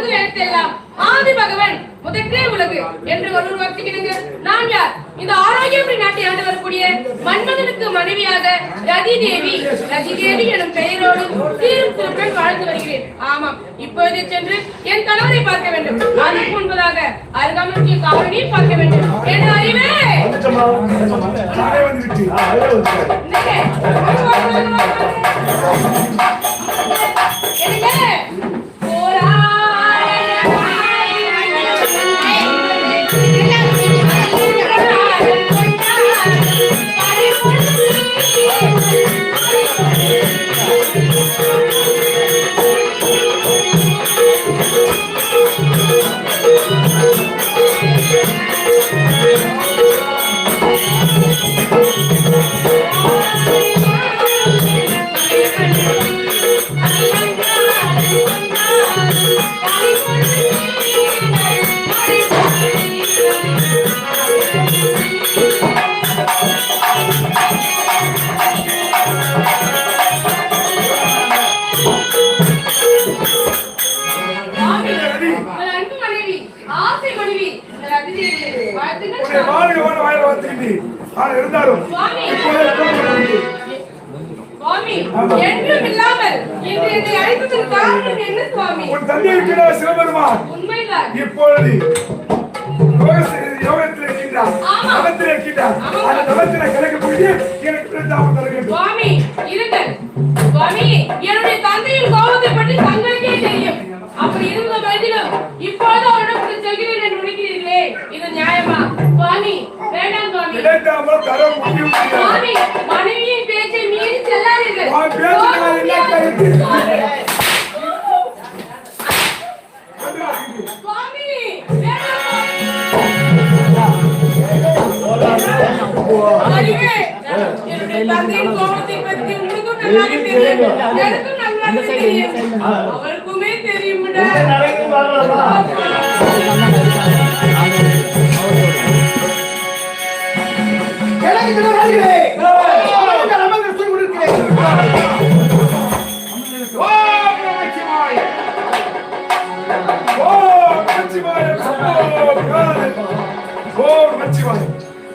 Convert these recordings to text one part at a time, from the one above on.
முதல் எழுத்தெல்லாம் ஆதி பகவன் முதற்றே உலகு என்று ஒரு வார்த்தைக்கு நான் யார்? இந்த ஆரோக்கியபுரி நாட்டை ஆண்டு வரக்கூடிய மன்மதனுக்கு மனைவியாக ரதி தேவி எனும் பெயரோடு சீரும் சிறப்புடன் வாழ்ந்து வருகிறேன். ஆமாம், இப்போது சென்று என் கணவரை பார்க்க வேண்டும். அதற்கு முன்பதாக அருகாமைக்கு காவலியை பார்க்க வேண்டும் என்று அறிவே. என்னுடைய தந்தையின் கோபத்தை பற்றி தங்களுக்கே தெரியும். அப்படி இருந்த வயதிலும் இப்போது அவரிடம் செல்கிறேன் என்று நினைக்கிறீர்களே, இது நியாயமா? சுவாமி, வேண்டாம் சுவாமி. சுவாமி, மனைவியின் பேச்சை மீறி செல்லாதீர்கள். என்னுடைய தந்தையின் கோபத்தை பற்றி உங்களுக்கும் நல்லாக தெரியும், எனக்கும் நல்லாக தெரியும், அவருக்குமே தெரியும்.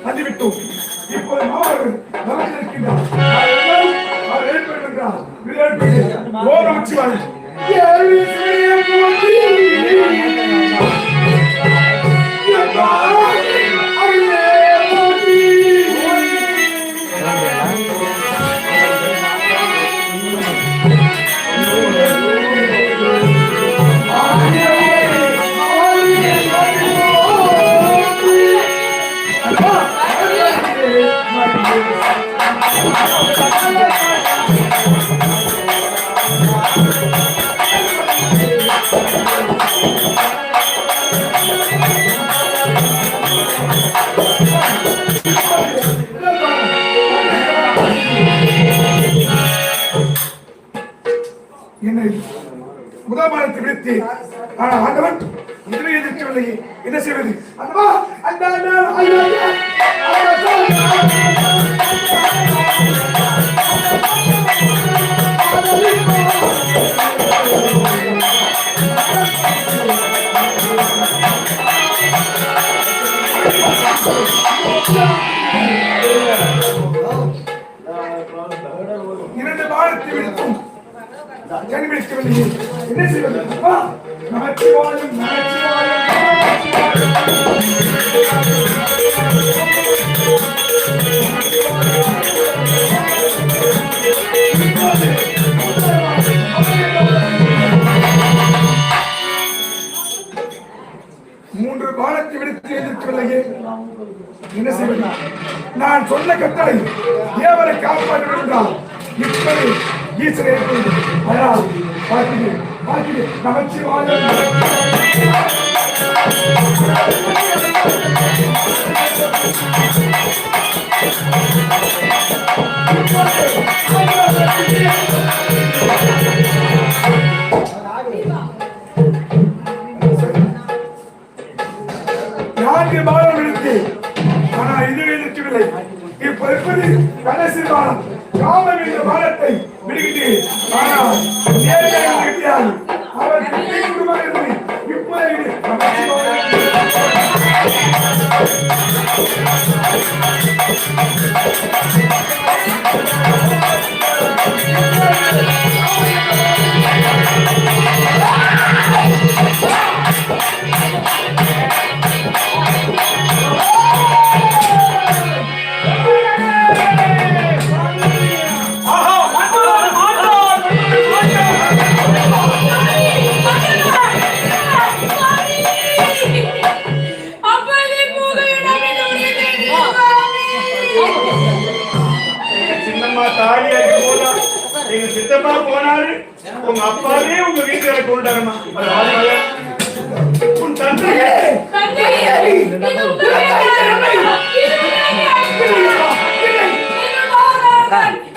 வந்துவிட்டோம். இப்போது மாவர்கள் நமக்கு இருக்கின்றார். அவர் எழுப்பியிருக்கிறார். ஓம் நமச்சிவாய. என்னை முதமானத்தை விடுத்து ஆண்டவன் இதுவே எதிர்க்கவில்லையே, என்ன செய்வது? இரண்டு வாரத்தை விடுத்தும் ஜனிபிடிக்கவில்லையே, என்ன செய்வது? நமச்சிவாயம் நமச்சிவாயம். மூன்று பாலத்தை விடுத்து எதிர்க்கவில்லையே, என்ன செய்வது? நான் சொன்ன கட்டளை தேவரை காப்பாற்ற வேண்டாம். இப்படி ஈஸ்வரை நமச்சிவாயம். நான்கு பாலம் எடுத்து ஆனால் இது எதிர்க்கவில்லை. இப்ப இருப்பது கடைசி பாலம். காமம் என்ற பாலத்தை விடுகிட்டு ஆனால் அவர் எங்க சித்தப்பா போனாரு, உங்க அப்பாவே உங்க வீட்டுல கொண்டாருமா. உன் தந்தை தந்தை, இது உங்கள் வேலை.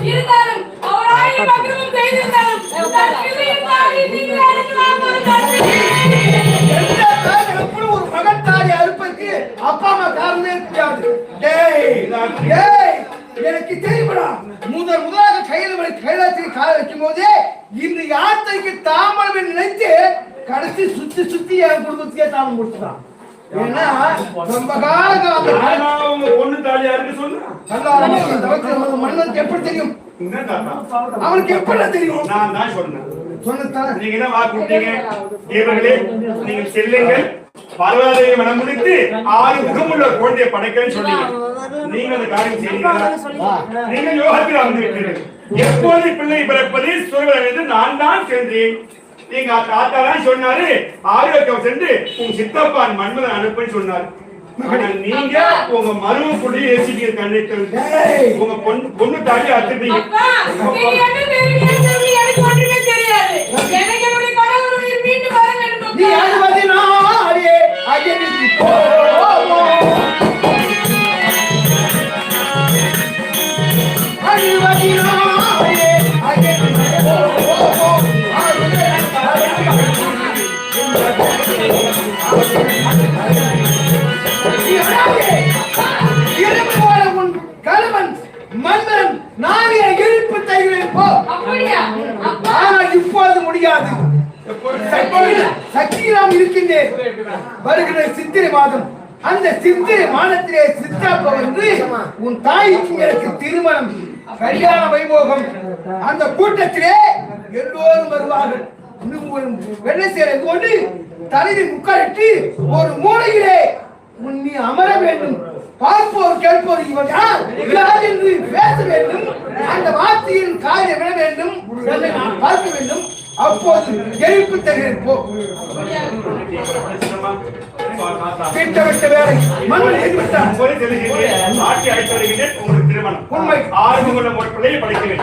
இருந்தாலும் அவர் ஆயிரம் பக்கமும் செய்திருந்தாலும் ஒரு மகத்தாரி அறுப்பதற்கு அப்பா அம்மா காரணமே கிடையாது. டேய், எனக்கு தெரியுமா முதலாக கைலாசத்தில் கால வைக்கும் போதே இந்த யாத்திரைக்கு தாமரம் நினைத்து கடைசி சுத்தி என் குடும்பத்துக்கே தாமம் கொடுத்துட்டான். ஏன்னா ரொம்ப காலம் உங்க பொண்ணு தாலி யாருக்கு சொன்னா? மன்னனுக்கு எப்படி தெரியும்? என்ன தாத்தா? அவனுக்கு எப்படி தெரியும்? நான் தான் சொன்னேன். சொன்னதான நீங்க என்ன வாக்கு கொடுத்தீங்க? தேவர்களே, நீங்கள் செல்லுங்கள், பார்வதியை மனம் முடித்து 6 முகமுள்ள குழந்தையை படைக்கிறேன்னு சொன்னீங்க. நீங்க அந்த காரியம் செய்தீங்களா? நீங்க யோகத்தில் அமர்ந்திருக்கிறீர்கள். எப்போது பிள்ளை பிறப்பது சொல்வது என்று நான் தான் சென்றேன். நீங்க தாத்தா தான் சொன்னாரு, ஆரோக்கியம் சென்று உங்க சித்தப்பான் மன்மதன் அனுப்புன்னு சொன்னாரு. ஆனா நீங்க உங்க மரும புள்ளி ஏசிக்கிற கண்ணிட்டு உங்க பொண்ணு தாலி அத்துட்டீங்க. எனக்கு ஒன்றுமே தெரியாது. எனக்கு என்னுடைய கணவர் மீண்டு வர வேண்டும். நீ அனுமதி நாடே அஜனிக்கு போ. அனுமதி நாடே அஜனிக்கு போ. கலவன் மன்னன் நாளைய எழுப்பு தைகிறேன் போ. அப்படியா? அப்பா, ஆனால் இப்போது முடியாது. சக்திராம் இருக்கின்றேன். வருகிற சித்திரை மாதம், அந்த சித்திரை மாதத்திலே சித்தாப்ப வந்து உன் தாய்க்கு எனக்கு திருமணம், கல்யாண வைபோகம். அந்த கூட்டத்திலே எல்லோரும் வருவார்கள். வெள்ளை சேரை கொண்டு தலையில் உட்காரிட்டு ஒரு மூலையிலே நீ அமர வேண்டும். பார்ப்போர் கேட்போர் இவன் யார் என்று பேச வேண்டும். அந்த வார்த்தையின் காரியம் விட வேண்டும். என்னை நான் பார்க்க வேண்டும். அப்போது எழுப்பு தருகிறேன் போ. திட்டமிட்ட வேலை மன்னன் எதிர்விட்டான். ஆட்சி அழைத்து வருகிறேன். உங்களுக்கு திருமணம் உண்மை. 6 முகமுள்ள பிள்ளையை படைக்கிறேன்.